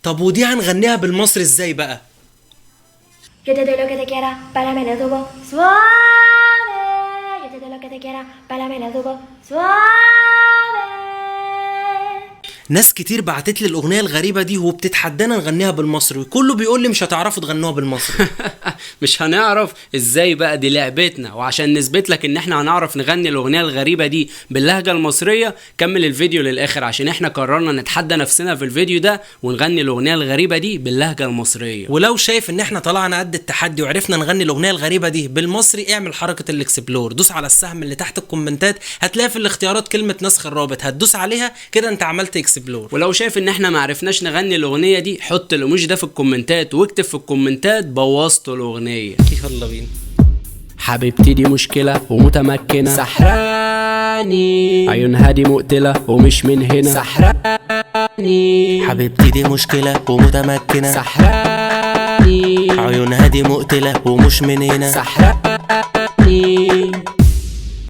طب ودي هنغنيها بالمصري ازاي بقى؟ Yo te doy lo que te quiera, pálame tubo suave. Yo te doy lo que te quiera, pálame tubo suave. ناس كتير بعتت لي الاغنيه الغريبه دي وبتتحدانا نغنيها بالمصري، وكله بيقول لي مش هتعرفوا تغنوها بالمصري. مش هنعرف ازاي بقى؟ دي لعبتنا، وعشان نثبت لك ان احنا هنعرف نغني الاغنيه الغريبه دي باللهجه المصريه كمل الفيديو للاخر، عشان احنا قررنا نتحدى نفسنا في الفيديو ده ونغني الاغنيه الغريبه دي باللهجه المصريه. ولو شايف ان احنا طلعنا قد التحدي وعرفنا نغني الاغنيه الغريبه دي بالمصري، اعمل حركه الاكسبلور، دوس على السهم اللي تحت الكومنتات، هتلاقي في الاختيارات كلمه نسخ الرابط، هتدوس عليها كده انت عملت اكسبلور. ولو شايف ان احنا معرفناش نغني الاغنيه دي، حط الايموجي ده في الكومنتات واكتب في الكومنتات بوظتوا الاغنيه. يلا بينا. حبيبتي دي مشكله ومتمكنه، سحراني عيونها دي مقتله ومش من هنا، سحراني حبيبتي دي مشكله ومتمكنه، سحراني عيونها دي مقتله ومش من هنا، سحراني